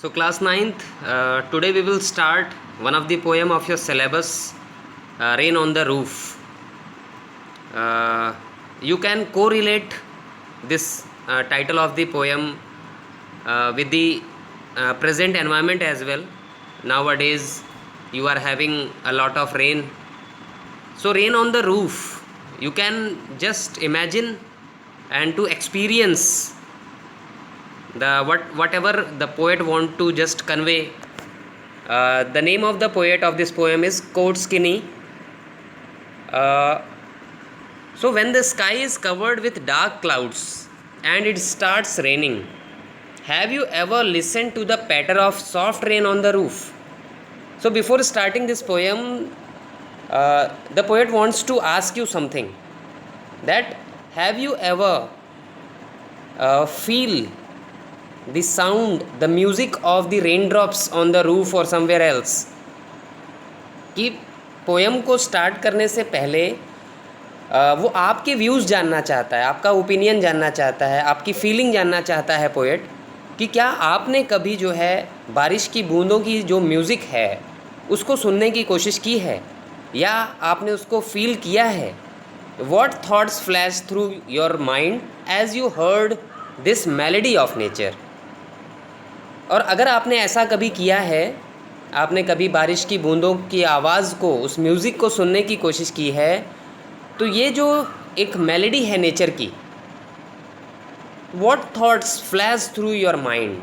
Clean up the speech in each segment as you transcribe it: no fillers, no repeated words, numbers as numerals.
So class 9th, today we will start one of the poem of your syllabus, Rain on the Roof. You can correlate this title of the poem with the present environment as well. Nowadays you are having a lot of rain. So rain on the roof, you can just imagine and to experience whatever the poet want to just convey. The name of the poet of this poem is Court Skinny. So when the sky is covered with dark clouds and it starts raining, have you ever listened to the patter of soft rain on the roof? So before starting this poem, the poet wants to ask you something, that have you ever feel the sound, the music of the raindrops on the roof or somewhere else? कि poem को start करने से पहले वो आपके views जानना चाहता है, आपका ओपिनियन जानना चाहता है, आपकी फीलिंग जानना चाहता है पोएट, कि क्या आपने कभी जो है बारिश की बूंदों की जो म्यूज़िक है उसको सुनने की कोशिश की है या आपने उसको फील किया है. What thoughts flash through your mind as you heard this melody of nature. और अगर आपने ऐसा कभी किया है, आपने कभी बारिश की बूंदों की आवाज़ को, उस म्यूज़िक को सुनने की कोशिश की है, तो ये जो एक मेलेडी है नेचर की, what thoughts flash through your mind,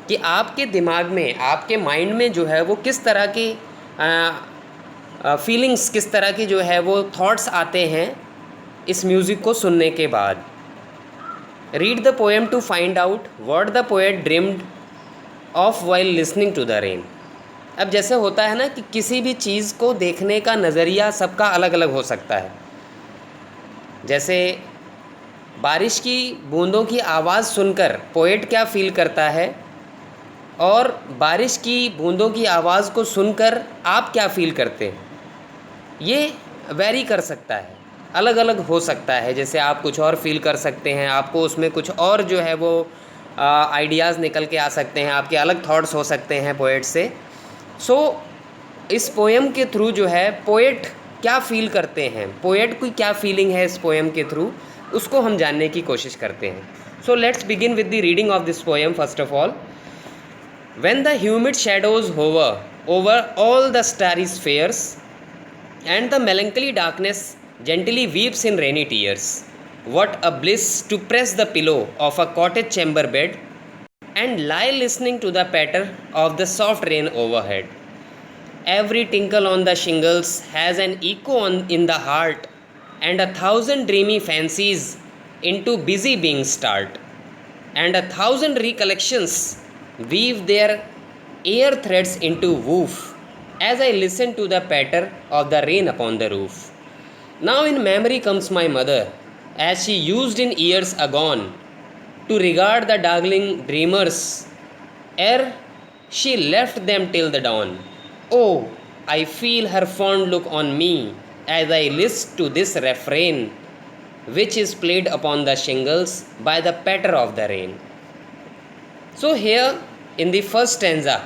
कि आपके दिमाग में, आपके माइंड में जो है वो किस तरह की फीलिंग्स, किस तरह की जो है वो थॉट्स आते हैं इस म्यूज़िक को सुनने के बाद. Read the poem to find out what the poet dreamed of while listening to the rain. अब जैसे होता है ना कि किसी भी चीज़ को देखने का नज़रिया सबका अलग अलग हो सकता है. जैसे बारिश की बूंदों की आवाज़ सुनकर पोएट क्या फ़ील करता है और बारिश की बूंदों की आवाज़ को सुनकर आप क्या फ़ील करते हैं, ये वेरी कर सकता है, अलग अलग हो सकता है. जैसे आप कुछ और फील कर सकते हैं, आपको उसमें कुछ और जो है वो आइडियाज़ निकल के आ सकते हैं, आपके अलग थॉट्स हो सकते हैं पोएट से. सो इस पोएम के थ्रू जो है पोएट क्या फ़ील करते हैं, पोएट की क्या फीलिंग है इस पोएम के थ्रू, उसको हम जानने की कोशिश करते हैं. So let's begin with the reading of this poem. First of all, when the humid shadows hover over all the starry spheres and the melancholy darkness gently weeps in rainy tears. What a bliss to press the pillow of a cottage chamber bed and lie listening to the patter of the soft rain overhead. Every tinkle on the shingles has an echo in the heart, and 1,000 dreamy fancies into busy beings start, and 1,000 recollections weave their air threads into woof as I listen to the patter of the rain upon the roof. Now in memory comes my mother, as she used in years agone to regard the darkling dreamers ere she left them till the dawn. Oh, I feel her fond look on me as I list to this refrain, which is played upon the shingles by the patter of the rain. So here in the first stanza,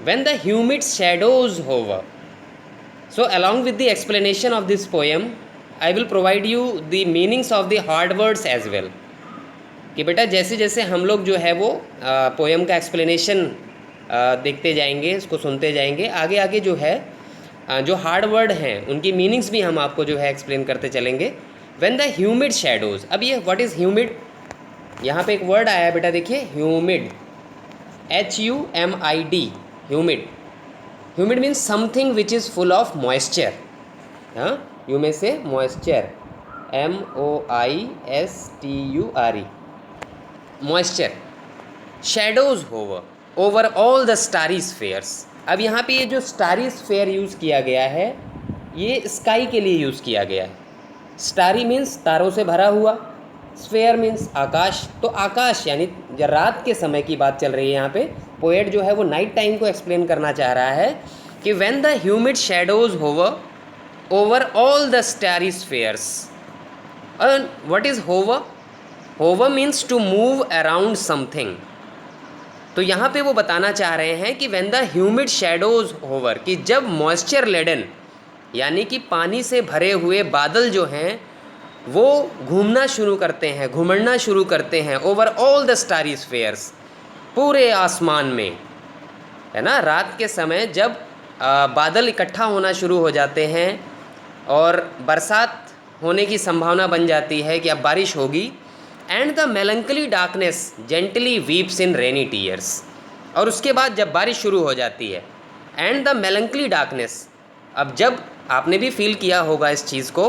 when the humid shadows hover. So along with the explanation of this poem, I will provide you the meanings of the hard words as well. कि बेटा जैसे जैसे हम लोग जो है वो poem का एक्सप्लेनेशन देखते जाएंगे, इसको सुनते जाएंगे, आगे आगे जो है जो हार्ड वर्ड हैं उनकी मीनिंग्स भी हम आपको जो है एक्सप्लेन करते चलेंगे. When the humid shadows. अब ये व्हाट इज़ ह्यूमिड, यहाँ पे एक वर्ड आया बेटा, देखिए humid, HUMID. Humid means something which is full of moisture. You may say moisture, MOISTURE, moisture. Shadows hover over all the starry spheres. अब यहाँ पे ये जो starry sphere यूज़ किया गया है, ये स्काई के लिए यूज़ किया गया है. starry means तारों से भरा हुआ, स्फेयर मीन्स आकाश. तो आकाश यानी रात के समय की बात चल रही है यहाँ पे. पोएट जो है वो नाइट टाइम को एक्सप्लेन करना चाह रहा है कि when the humid shadows hover over all the starry spheres. What is hover? Hover means to move around something. तो यहाँ पे वो बताना चाह रहे हैं कि when the humid shadows hover, कि जब मॉइस्चर लेडन यानी कि पानी से भरे हुए बादल जो हैं वो घूमना शुरू करते हैं, घुमड़ना शुरू करते हैं over all the starry spheres, पूरे आसमान में, है ना। रात के समय जब बादल इकट्ठा होना शुरू हो जाते हैं और बरसात होने की संभावना बन जाती है कि अब बारिश होगी। And the melancholy darkness gently weeps in rainy tears, और उसके बाद जब बारिश शुरू हो जाती है, एंड द मेलंकली डार्कनेस, अब जब आपने भी फील किया होगा इस चीज़ को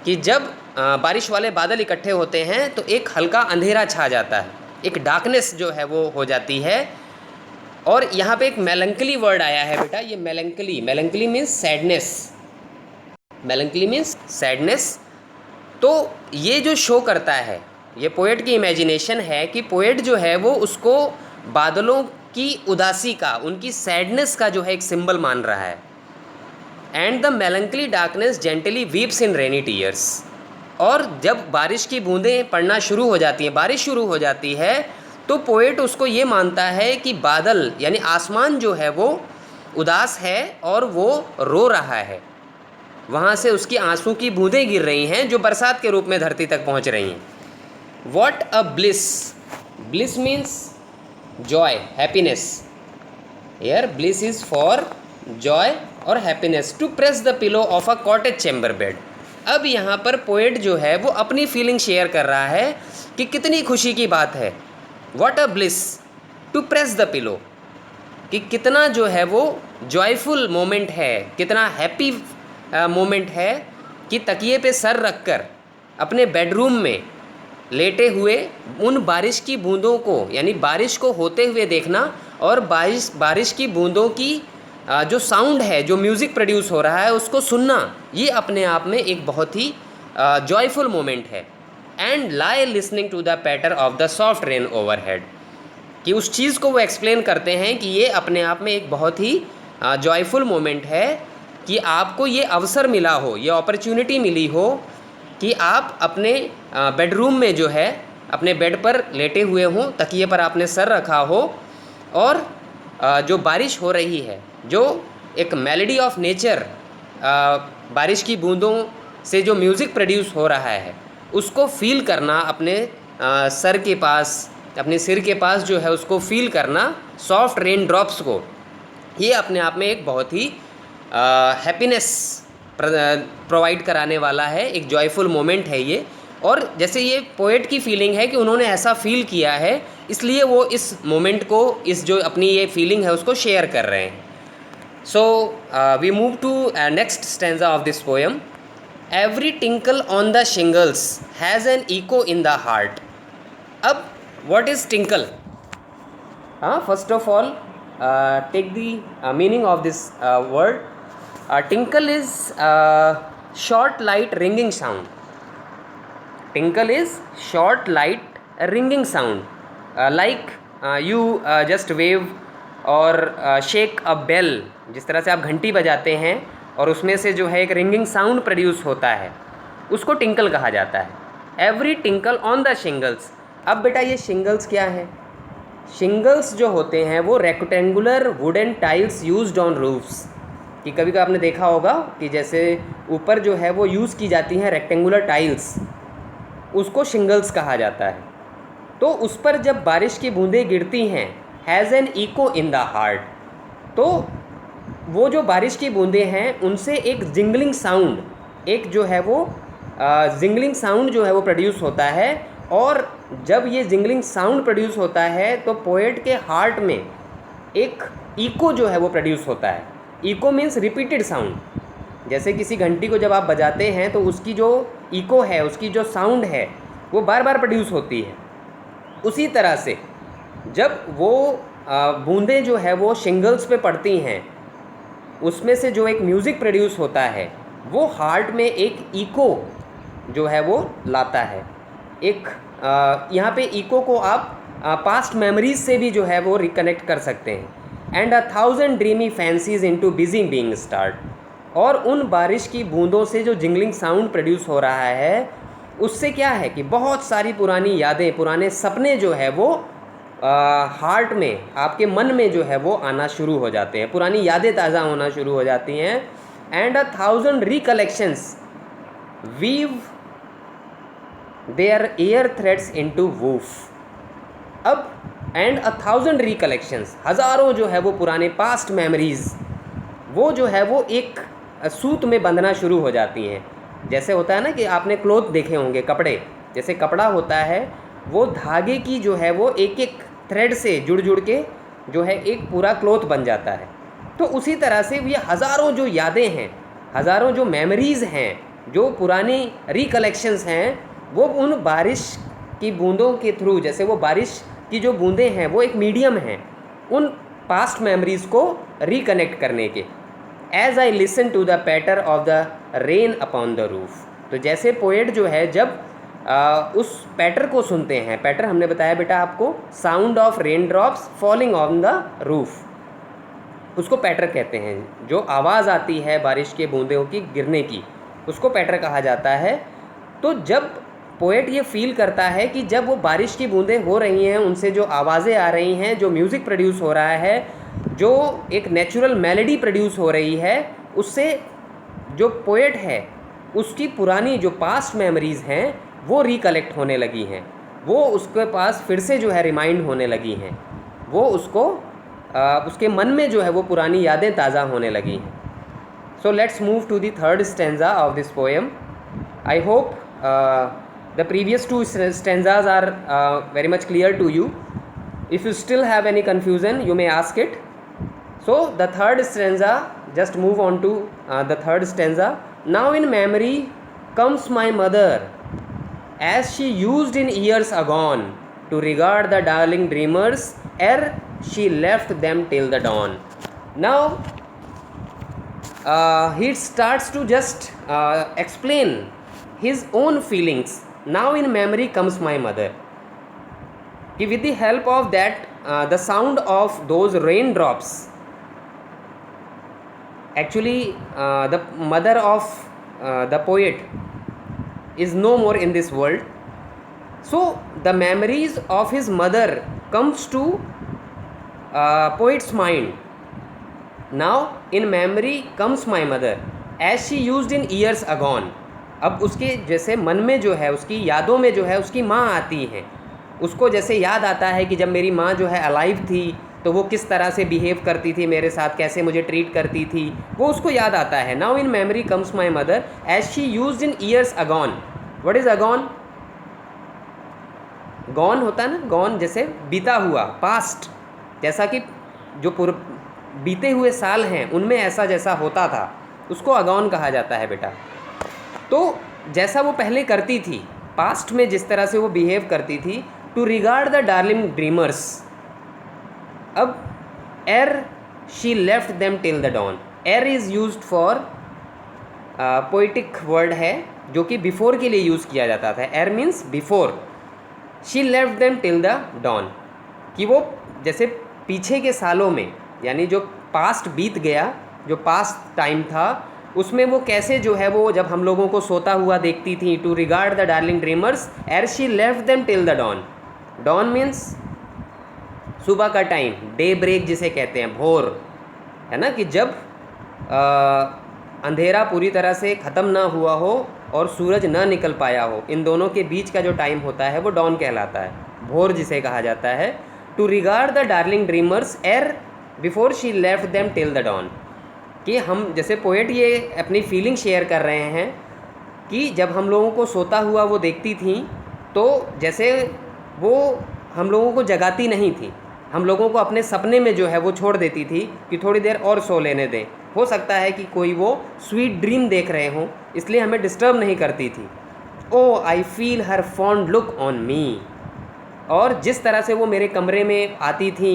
कि जब बारिश वाले बादल इकट्ठे होते हैं तो एक हल्का अंधेरा छा जाता है, एक डार्कनेस जो है वो हो जाती है। और यहाँ पे एक मेलंकली वर्ड आया है बेटा, ये melancholy, melancholy means sadness, melancholy means sadness. तो ये जो शो करता है, ये पोएट की इमेजिनेशन है कि पोएट जो है वो उसको बादलों की उदासी का, उनकी सैडनेस का जो है एक सिंबल मान रहा है। And the melancholy darkness gently weeps in rainy tears, और जब बारिश की बूंदें पड़ना शुरू हो जाती हैं, बारिश शुरू हो जाती है, तो पोएट उसको ये मानता है कि बादल यानी आसमान जो है वो उदास है और वो रो रहा है, वहाँ से उसकी आंसू की बूंदें गिर रही हैं जो बरसात के रूप में धरती तक पहुँच रही हैं। What a bliss, bliss means joy, happiness, here bliss is for joy और happiness, to press the pillow of a cottage chamber bed. अब यहाँ पर पोएट जो है वो अपनी फीलिंग शेयर कर रहा है कि कितनी खुशी की बात है। What a bliss to press the pillow, कि कितना जो है वो जॉयफुल मोमेंट है, कितना हैप्पी मोमेंट है कि तकिए पे सर रखकर अपने बेडरूम में लेटे हुए उन बारिश की बूंदों को, यानी बारिश को होते हुए देखना, और बारिश की बूंदों की जो साउंड है, जो म्यूज़िक प्रोड्यूस हो रहा है, उसको सुनना, ये अपने आप में एक बहुत ही जॉयफुल मोमेंट है। And lie listening to the patter of the soft rain overhead, कि उस चीज़ को वो एक्सप्लेन करते हैं कि ये अपने आप में एक बहुत ही जॉयफुल मोमेंट है कि आपको ये अवसर मिला हो, ये अपॉर्चुनिटी मिली हो कि आप अपने बेडरूम में जो है अपने बेड पर लेटे हुए हों, तकिए पर आपने सर रखा हो, और जो बारिश हो रही है, जो एक मेलोडी ऑफ नेचर, बारिश की बूंदों से जो म्यूज़िक प्रोड्यूस हो रहा है, उसको फील करना, अपने सर के पास, अपने सिर के पास जो है उसको फील करना, सॉफ्ट रेन ड्रॉप्स को, ये अपने आप में एक बहुत ही हैप्पीनेस प्रोवाइड कराने वाला है, एक जॉयफुल मोमेंट है ये। और जैसे ये पोएट की फीलिंग है कि उन्होंने ऐसा फील किया है, इसलिए वो इस मोमेंट को, इस जो अपनी ये फीलिंग है उसको शेयर कर रहे हैं। So we move to next stanza of this poem. Every tinkle on the shingles has an echo in the heart. अब what is tinkle? First of all take the meaning of this word. Tinkle is short light ringing sound. Tinkle is short light ringing sound, like you just wave और shake a bell, जिस तरह से आप घंटी बजाते हैं और उसमें से जो है एक रिंगिंग साउंड प्रोड्यूस होता है, उसको टिंकल कहा जाता है। Every tinkle on the shingles. अब बेटा ये शिंगल्स क्या है? शिंगल्स जो होते हैं वो rectangular wooden tiles used on roofs, कि कभी कभी आपने देखा होगा कि जैसे ऊपर जो है वो यूज़ की जाती हैं रेक्टेंगुलर टाइल्स, उसको शिंगल्स कहा जाता है। तो उस पर जब बारिश की बूंदें गिरती हैं, has an echo in the heart, तो वो जो बारिश की बूंदें हैं उनसे एक जिंगलिंग साउंड, एक जो है वो जिंगलिंग साउंड जो है वो प्रोड्यूस होता है। और जब ये जिंगलिंग साउंड प्रोड्यूस होता है तो पोएट के हार्ट में एक इको जो है वो प्रोड्यूस होता है। Echo means repeated sound. जैसे किसी घंटी को जब आप बजाते हैं तो उसकी जो इको है, उसकी जो साउंड है, वो बार बार प्रोड्यूस होती है। उसी तरह से जब वो बूंदें जो है वो शिंगल्स पे पड़ती हैं, उसमें से जो एक म्यूज़िक प्रोड्यूस होता है वो हार्ट में एक इको जो है वो लाता है। एक यहाँ पे इको को आप पास्ट मेमोरीज से भी जो है वो रिकनेक्ट कर सकते हैं। And 1000 dreamy fancies into busy being start, और उन बारिश की बूंदों से जो जिंगलिंग साउंड प्रोड्यूस हो रहा है उससे क्या है कि बहुत सारी पुरानी यादें, पुराने सपने जो है वो हार्ट में, आपके मन में जो है वो आना शुरू हो जाते हैं, पुरानी यादें ताज़ा होना शुरू हो जाती हैं। And 1000 recollections weave their air threads into woof. अब एंड 1000 रिकलेक्शंस, हज़ारों जो है वो पुराने पास्ट मेमोरीज़, वो जो है वो एक सूत में बंधना शुरू हो जाती हैं। जैसे होता है ना कि आपने क्लोथ देखे होंगे, कपड़े, जैसे कपड़ा होता है वो धागे की जो है वो एक एक थ्रेड से जुड़ जुड़ के जो है एक पूरा क्लोथ बन जाता है। तो उसी तरह से ये हज़ारों जो यादें हैं, हज़ारों जो मेमोरीज़ हैं, जो पुरानी रिकलेक्शंस हैं, वो उन बारिश की बूंदों के थ्रू, जैसे वो बारिश की जो बूंदें हैं वो एक मीडियम हैं उन पास्ट मेमोरीज़ को रिकनेक्ट करने के। As I listen to the patter of the rain upon the roof. तो जैसे पोएट जो है जब उस पैटर को सुनते हैं, पैटर हमने बताया बेटा आपको, sound of rain drops falling on the roof, उसको पैटर कहते हैं। जो आवाज़ आती है बारिश के बूंदों की गिरने की, उसको पैटर कहा जाता है। तो जब पोएट ये फील करता है कि जब वो बारिश की बूंदें हो रही हैं, उनसे जो आवाज़ें आ रही हैं, जो म्यूज़िक प्रोड्यूस हो रहा है, जो एक नेचुरल मेलोडी प्रोड्यूस हो रही है, उससे जो पोएट है उसकी पुरानी जो पास्ट मेमोरीज़ हैं वो रिकलेक्ट होने लगी हैं, वो उसके पास फिर से जो है रिमाइंड होने लगी हैं, वो उसको उसके मन में जो है वो पुरानी यादें ताज़ा होने लगी हैं। So let's move to the third stanza of this poem. I hope the previous two stanzas are very much clear to you. If you still have any confusion, you may ask it. So the third stanza, just move on to the third stanza. Now in memory comes my mother, as she used in years agone to regard the darling dreamers ere she left them till the dawn. Now he starts to just explain his own feelings. Now in memory comes my mother, कि with the help of that the sound of those raindrops, actually the mother of the poet is no more in this world. So the memories of his mother comes to poet's mind. Now in memory comes my mother, as she used in years agone. अब उसके जैसे मन में जो है, उसकी यादों में जो है उसकी माँ आती हैं, उसको जैसे याद आता है कि जब मेरी माँ जो है अलाइव थी तो वो किस तरह से बिहेव करती थी मेरे साथ, कैसे मुझे ट्रीट करती थी, वो उसको याद आता है। Now in memory comes my mother as she used in years agone. What is agone? Gone होता है ना, गॉन जैसे बीता हुआ, पास्ट, जैसा कि जो बीते हुए साल हैं उनमें ऐसा जैसा होता था, उसको अगॉन कहा जाता है बेटा। तो जैसा वो पहले करती थी, पास्ट में जिस तरह से वो बिहेव करती थी, to regard the darling dreamers. अब ere she left them till the dawn, ere is used for poetic word है जो कि बिफोर के लिए यूज़ किया जाता था। Ere means before, she left them till the dawn, कि वो जैसे पीछे के सालों में, यानी जो पास्ट बीत गया, जो पास्ट टाइम था, उसमें वो कैसे जो है वो जब हम लोगों को सोता हुआ देखती थी। To regard the darling dreamers ere she left them till the dawn. Dawn means सुबह का टाइम, डे ब्रेक जिसे कहते हैं, भोर, है ना, कि जब अंधेरा पूरी तरह से ख़त्म ना हुआ हो और सूरज ना निकल पाया हो, इन दोनों के बीच का जो टाइम होता है वो डॉन कहलाता है, भोर जिसे कहा जाता है। To regard the darling dreamers ere before she left them till the dawn, कि हम जैसे पोएट ये अपनी फीलिंग शेयर कर रहे हैं कि जब हम लोगों को सोता हुआ वो देखती थी तो जैसे वो हम लोगों को जगाती नहीं थी, हम लोगों को अपने सपने में जो है वो छोड़ देती थी कि थोड़ी देर और सो लेने दें। हो सकता है कि कोई वो स्वीट ड्रीम देख रहे हों, इसलिए हमें डिस्टर्ब नहीं करती थी। Oh I feel her fond look on me, और जिस तरह से वो मेरे कमरे में आती थी,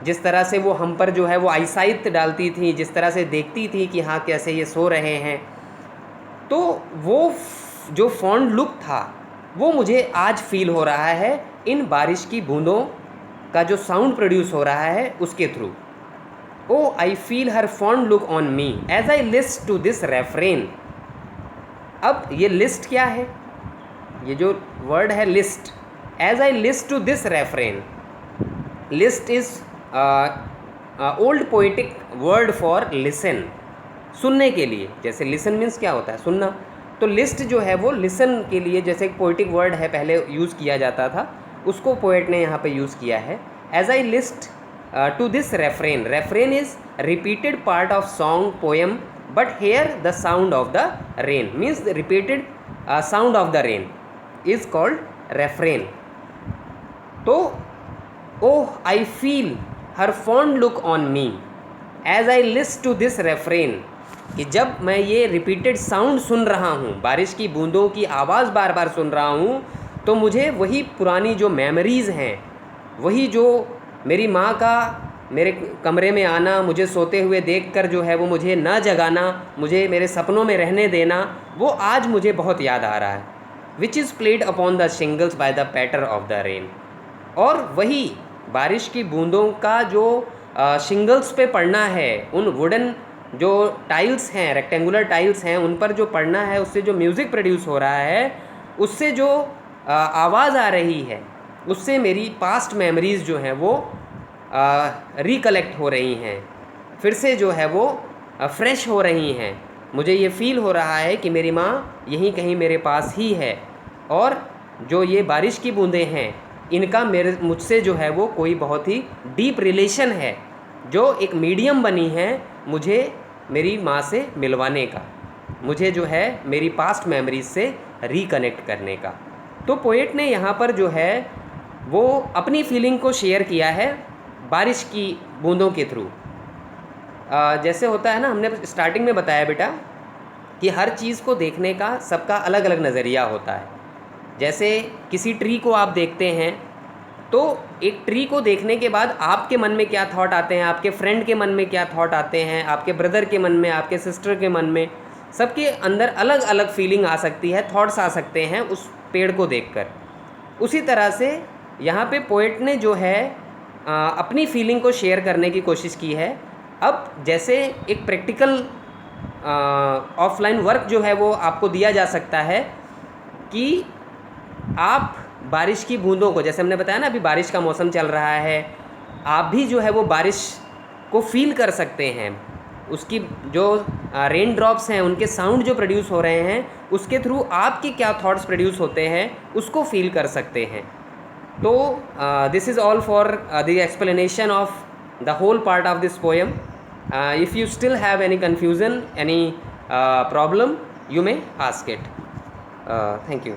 जिस तरह से वो हम पर जो है वो आईसाइट डालती थी, जिस तरह से देखती थी कि हाँ कैसे ये सो रहे हैं, तो वो जो फॉन्ड लुक था वो मुझे आज फील हो रहा है इन बारिश की बूंदों का जो साउंड प्रोड्यूस हो रहा है उसके through. O I feel her fond look on me as I list to this refrain. अब ये लिस्ट क्या है? ये जो वर्ड है list, as I list to this refrain, list is old poetic word for listen, सुनने के लिए। जैसे लिसन मीन्स क्या होता है, सुनना। तो लिस्ट जो है वो लिसन के लिए जैसे एक पोइटिक वर्ड है, पहले यूज़ किया जाता था, उसको पोएट ने यहाँ पे यूज़ किया है। As I list to this refrain, refrain is repeated part of song poem but here the sound of the rain, means repeated sound of the rain is called refrain. तो oh I feel her fond look on me as I list to this refrain, कि जब मैं ये repeated sound सुन रहा हूँ, बारिश की बूंदों की आवाज़ बार बार सुन रहा हूँ, तो मुझे वही पुरानी जो मेमोरीज़ हैं, वही जो मेरी माँ का मेरे कमरे में आना, मुझे सोते हुए देखकर जो है वो मुझे ना जगाना, मुझे मेरे सपनों में रहने देना, वो आज मुझे बहुत याद आ रहा है। Which is played upon the shingles by the patter of the rain, और वही बारिश की बूंदों का जो शिंगल्स पे पड़ना है, उन वुडन जो टाइल्स हैं, रेक्टेंगुलर टाइल्स हैं, उन पर जो पड़ना है, उससे जो म्यूज़िक प्रोड्यूस हो रहा है, उससे जो आवाज़ आ रही है, उससे मेरी पास्ट मेमोरीज़ जो हैं वो रिकलेक्ट हो रही हैं, फिर से जो है वो फ्रेश हो रही हैं। मुझे ये फ़ील हो रहा है कि मेरी माँ यहीं कहीं मेरे पास ही है, और जो ये बारिश की बूंदें हैं, इनका मुझसे जो है वो कोई बहुत ही डीप रिलेशन है, जो एक मीडियम बनी है मुझे मेरी माँ से मिलवाने का, मुझे जो है मेरी पास्ट मेमोरीज से रिकनेक्ट करने का। तो पोएट ने यहाँ पर जो है वो अपनी फीलिंग को शेयर किया है बारिश की बूंदों के थ्रू। जैसे होता है ना, हमने स्टार्टिंग में बताया बेटा कि हर चीज़ को देखने का सबका अलग अलग नज़रिया होता है। जैसे किसी ट्री को आप देखते हैं, तो एक ट्री को देखने के बाद आपके मन में क्या थॉट आते हैं, आपके फ्रेंड के मन में क्या थॉट आते हैं, आपके ब्रदर के मन में, आपके सिस्टर के मन में, सबके अंदर अलग अलग फीलिंग आ सकती है, थॉट्स आ सकते हैं उस पेड़ को देखकर। उसी तरह से यहाँ पे पोएट ने जो है अपनी फीलिंग को शेयर करने की कोशिश की है। अब जैसे एक प्रैक्टिकल ऑफलाइन वर्क जो है वो आपको दिया जा सकता है कि आप बारिश की बूंदों को, जैसे हमने बताया ना अभी बारिश का मौसम चल रहा है, आप भी जो है वो बारिश को फील कर सकते हैं। उसकी जो रेन ड्रॉप्स हैं, उनके साउंड जो प्रोड्यूस हो रहे हैं, उसके थ्रू आपके क्या थॉट्स प्रोड्यूस होते हैं, उसको फील कर सकते हैं। तो this is all for the explanation of the whole part of this poem. If you still have any confusion, any problem, you may ask it. Thank you.